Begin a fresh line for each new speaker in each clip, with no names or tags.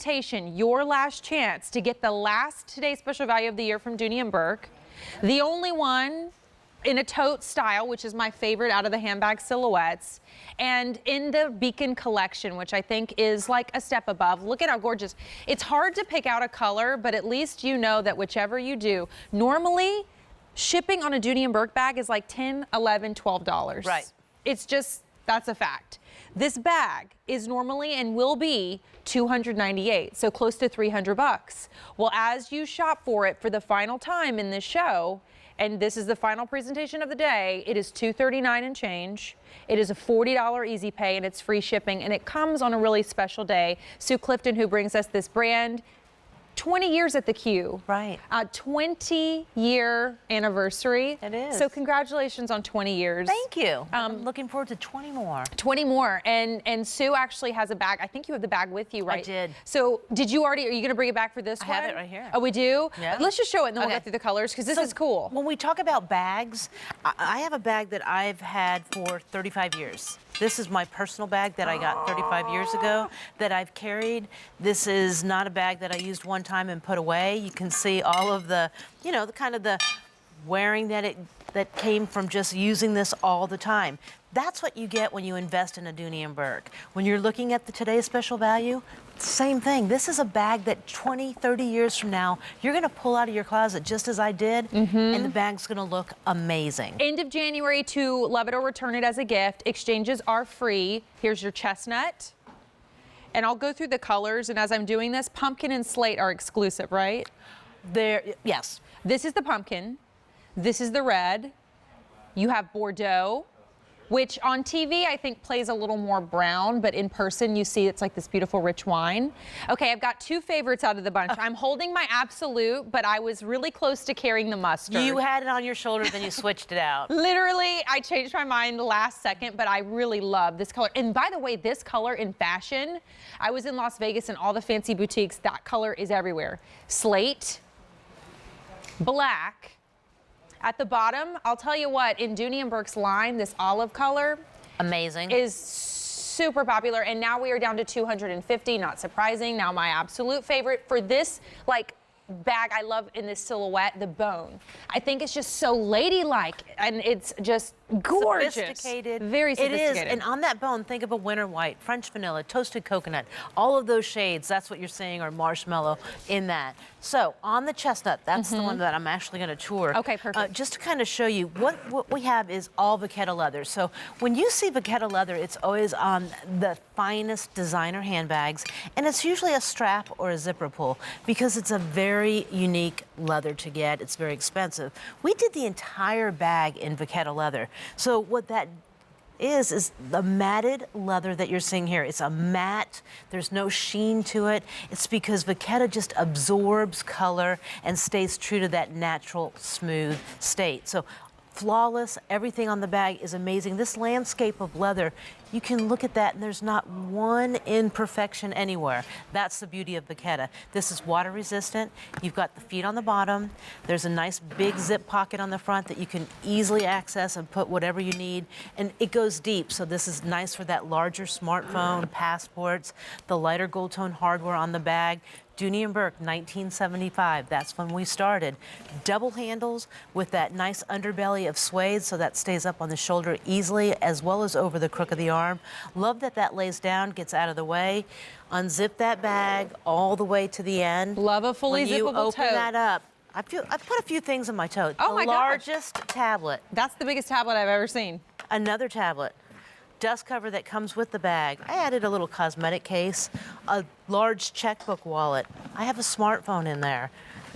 presentation, your last chance to get the last Today's Special Value of the Year from Dooney and Bourke. The only one in a tote style, which is my favorite out of the handbag silhouettes, and in the Beacon collection, which I think is like a step above. Look at how gorgeous. It's hard to pick out a color, but at least you know that whichever you do, normally shipping on a Dooney and Bourke bag is like $10, $11, $12.
Right.
It's just, that's a fact. This bag is normally and will be $298, so close to $300. Well, as you shop for it for the final time in this show, and this is the final presentation of the day, it is $239 and change. It is a $40 easy pay, and it's free shipping, and it comes on a really special day. Sue Clifton, who brings us this brand, 20 years at the Q.
Right.
20-year anniversary.
It is.
So congratulations on 20 years.
Thank you. I'm looking forward to 20 more.
20 more. And Sue actually has a bag. I think you have the bag with you, right?
I did.
So did you already, are you going to bring it back for this one?
I have it right here.
Oh, we do?
Yeah.
Let's just show it and then we'll
Okay.
go through the colors because this is cool.
When we talk about bags, I have a bag that I've had for 35 years. This is my personal bag that I got 35 years ago that I've carried. This is not a bag that I used one time and put away. You can see all of the, you know, the kind of the wearing that came from just using this all the time. That's what you get when you invest in a Dooney and Bourke. When you're looking at the Today's Special Value, same thing. This is a bag that 20, 30 years from now, you're gonna pull out of your closet just as I did, and the bag's gonna look amazing.
End of January to love it or return it as a gift. Exchanges are free. Here's your chestnut. And I'll go through the colors, and as I'm doing this, pumpkin and slate are exclusive, right?
Yes.
This is the pumpkin. This is the red. You have Bordeaux, which on TV I think plays a little more brown, but in person you see it's like this beautiful rich wine. Okay, I've got two favorites out of the bunch. I'm holding my Absolute, but I was really close to carrying the mustard.
You had it on your shoulder, then you switched it out.
Literally, I changed my mind last second, but I really love this color. And by the way, this color in fashion, I was in Las Vegas and all the fancy boutiques, that color is everywhere. Slate, black. At the bottom, I'll tell you what, in Dooney and Bourke's line, this olive color
Amazing.
is super popular, and now we are down to 250, not surprising. Now my absolute favorite for this, like, bag I love in this silhouette, the bone. I think it's just so ladylike, and it's just gorgeous.
Sophisticated.
Very sophisticated.
It is, and on that bone, think of a winter white, French vanilla, toasted coconut, all of those shades, that's what you're seeing, are marshmallow in that. So on the chestnut, that's the one that I'm actually gonna tour.
Okay, perfect.
Just to kind of show you, what we have is all Vachetta leather. So when you see Vachetta leather, it's always on the finest designer handbags, and it's usually a strap or a zipper pull because it's a very unique leather to get. It's very expensive. We did the entire bag in Vachetta leather. So what that is the matted leather that you're seeing here. It's a matte, there's no sheen to it. It's because Vachetta just absorbs color and stays true to that natural, smooth state. So flawless, everything on the bag is amazing. This landscape of leather, you can look at that and there's not one imperfection anywhere. That's the beauty of Vachetta. This is water resistant. You've got the feet on the bottom. There's a nice big zip pocket on the front that you can easily access and put whatever you need. And it goes deep, so this is nice for that larger smartphone, passports, the lighter gold tone hardware on the bag. Dooney and Bourke, 1975, that's when we started. Double handles with that nice underbelly of suede so that stays up on the shoulder easily as well as over the crook of the arm. Love that that lays down, gets out of the way. Unzip that bag all the way to the end.
Love a fully zippable tote.
When you open that up, I put a few things in my tote.
Oh my gosh.
The largest tablet.
That's the biggest tablet I've ever seen.
Another tablet. Dust cover that comes with the bag. I added a little cosmetic case, a large checkbook wallet. I have a smartphone in there,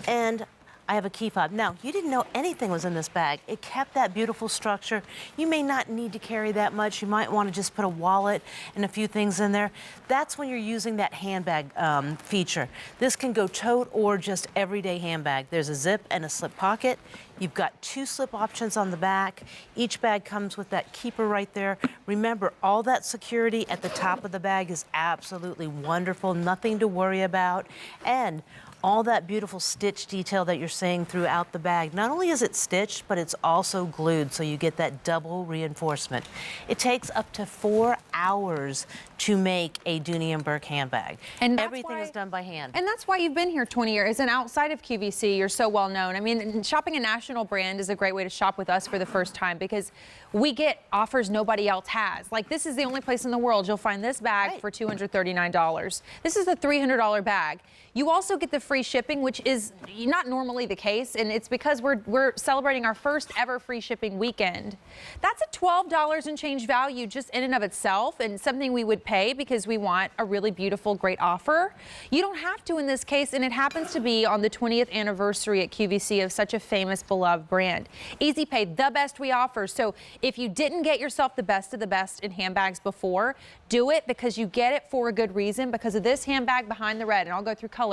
and I have a key fob. Now, you didn't know anything was in this bag. It kept that beautiful structure. You may not need to carry that much. You might want to just put a wallet and a few things in there. That's when you're using that handbag feature. This can go tote or just everyday handbag. There's a zip and a slip pocket. You've got 2 slip options on the back. Each bag comes with that keeper right there. Remember, all that security at the top of the bag is absolutely wonderful, nothing to worry about. And all that beautiful stitch detail that you're seeing throughout the bag. Not only is it stitched, but it's also glued, so you get that double reinforcement. It takes up to 4 hours to make a Dooney and Bourke handbag.
And
everything is done by hand.
And that's why you've been here 20 years. And outside of QVC, you're so well known. I mean, shopping a national brand is a great way to shop with us for the first time because we get offers nobody else has. Like, this is the only place in the world you'll find this bag for $239. This is the $300 bag. You also get the free shipping, which is not normally the case, and it's because we're celebrating our first ever free shipping weekend. That's a $12 and change value just in and of itself, and something we would pay because we want a really beautiful, great offer. You don't have to in this case, and it happens to be on the 20th anniversary at QVC of such a famous, beloved brand. Easy Pay, the best we offer. So if you didn't get yourself the best of the best in handbags before, do it because you get it for a good reason, because of this handbag behind the red, and I'll go through colors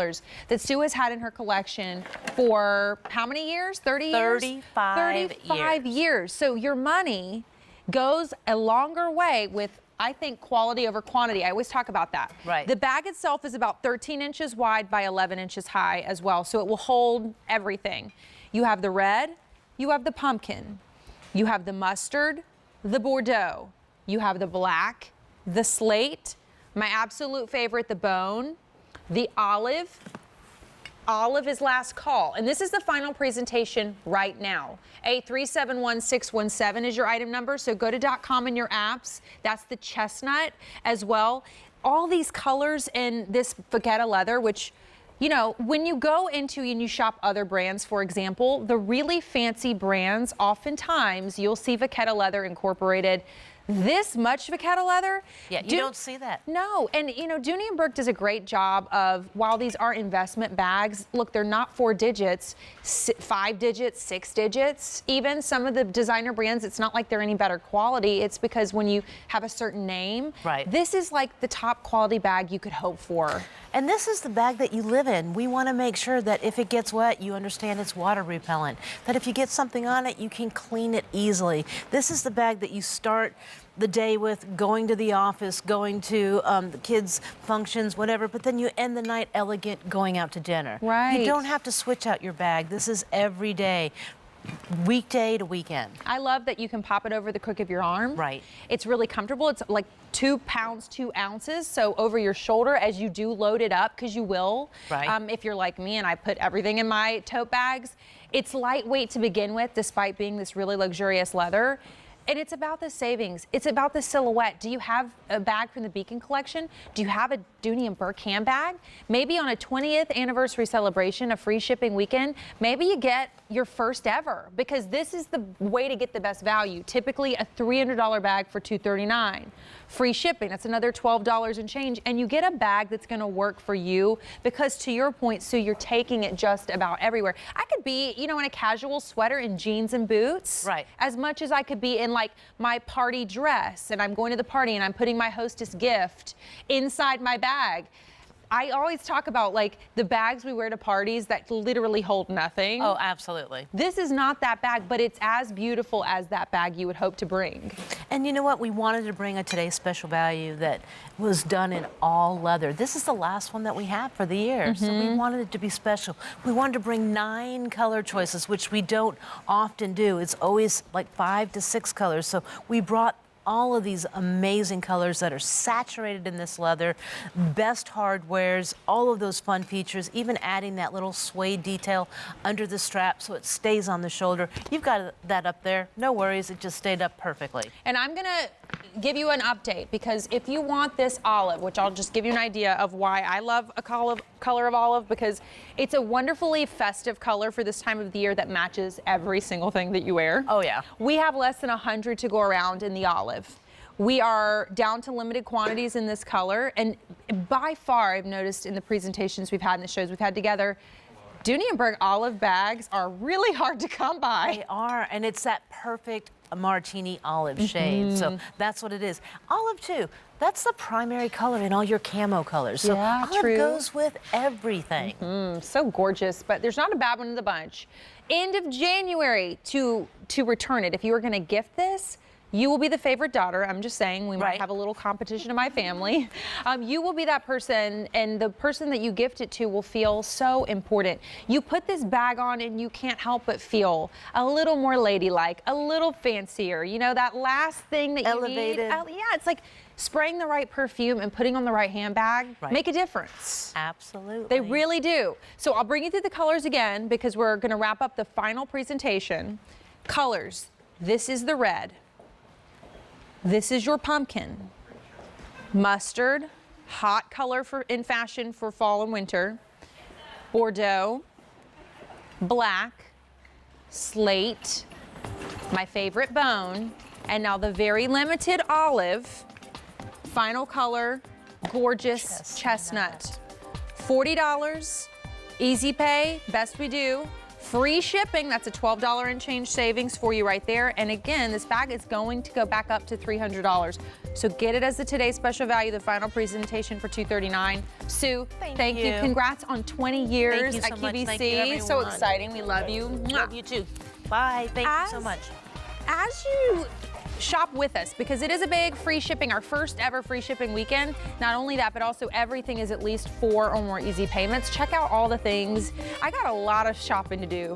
that Sue has had in her collection for how many years? 30 years? 35 years. So your money goes a longer way with, I think, quality over quantity. I always talk about that.
Right.
The bag itself is about 13 inches wide by 11 inches high as well, so it will hold everything. You have the red, you have the pumpkin, you have the mustard, the Bordeaux, you have the black, the slate, my absolute favorite, the bone, the olive. Olive is last call, and this is the final presentation right now. A371617 is your item number, so go to .com in your apps. That's the chestnut as well. All these colors in this Vachetta leather, which, you know, when you go into and you shop other brands, for example, the really fancy brands, oftentimes you'll see Vachetta leather incorporated. This much Vachetta leather?
Yeah, you don't see that.
No, and you know, Dooney and Bourke does a great job of, while these are investment bags, look, they're not 4 digits, 5 digits, 6 digits. Even some of the designer brands, it's not like they're any better quality. It's because when you have a certain name,
right,
this is like the top quality bag you could hope for.
And this is the bag that you live in. We want to make sure that if it gets wet, you understand it's water repellent. That if you get something on it, you can clean it easily. This is the bag that you start the day with, going to the office, going to the kids' functions, whatever, but then you end the night elegant going out to dinner.
Right.
You don't have to switch out your bag. This is every day, weekday to weekend.
I love that you can pop it over the crook of your arm.
Right.
It's really comfortable. It's like 2 pounds, 2 ounces. So over your shoulder as you do load it up, because you will.
Right.
If you're like me and I put everything in my tote bags, it's lightweight to begin with, despite being this really luxurious leather. And it's about the savings. It's about the silhouette. Do you have a bag from the Beacon collection? Do you have a Dooney and Bourke handbag? Maybe on a 20th anniversary celebration, a free shipping weekend, maybe you get your first ever, because this is the way to get the best value. Typically a $300 bag for $239. Free shipping, that's another $12 and change, and you get a bag that's gonna work for you, because to your point, Sue, you're taking it just about everywhere. I could be, you know, in a casual sweater and jeans and boots,
right,
as much as I could be in like my party dress, and I'm going to the party and I'm putting my hostess gift inside my bag. I always talk about like the bags we wear to parties that literally hold nothing.
Oh, absolutely.
This is not that bag, but it's as beautiful as that bag you would hope to bring.
And you know what? We wanted to bring a today's special value that was done in all leather. This is the last one that we have for the year, so we wanted it to be special. We wanted to bring 9 color choices, which we don't often do. It's always like 5 to 6 colors. So we brought all of these amazing colors that are saturated in this leather, best hardwares, all of those fun features, even adding that little suede detail under the strap so it stays on the shoulder. You've got that up there. No worries, it just stayed up perfectly.
And I'm gonna give you an update, because if you want this olive, which I'll just give you an idea of why I love a color of olive, because it's a wonderfully festive color for this time of the year that matches every single thing that you wear.
Oh yeah.
We have less than 100 to go around in the olive. We are down to limited quantities in this color, and by far, I've noticed in the presentations we've had and the shows we've had together, Dooney and Bourke olive bags are really hard to come by.
They are, and it's that perfect martini olive shade. So that's what it is. Olive too. That's the primary color in all your camo colors. So
Yeah,
olive
true.
goes with everything.
So gorgeous, but there's not a bad one in the bunch. End of January to return it. If you were going to gift this, you will be the favorite daughter. I'm just saying, we might
Right.
have a little competition in my family. You will be that person, and the person that you gift it to will feel so important. You put this bag on and you can't help but feel a little more ladylike, a little fancier. You know, that last thing that you
Elevated.
need. Yeah, it's like spraying the right perfume and putting on the right handbag
Right.
make a difference.
Absolutely.
They really do. So I'll bring you through the colors again because we're going to wrap up the final presentation. Colors. This is the red. This is your pumpkin. Mustard, hot color in fashion for fall and winter. Bordeaux, black, slate, my favorite bone, and now the very limited olive. Final color, gorgeous chestnut. $40, easy pay, best we do. Free shipping, that's a $12 and change savings for you right there. And again, this bag is going to go back up to $300. So get it as the today's special value, the final presentation for $239. Sue, thank you.
you.
Congrats on 20 years
Thank you
at
so much.
QVC.
Thank you, everyone.
So exciting. We love you.
Love you too. Bye. Thank you so much.
As you shop with us, because it is a big free shipping, our first ever free shipping weekend. Not only that, but also everything is at least 4 or more easy payments. Check out all the things. I got a lot of shopping to do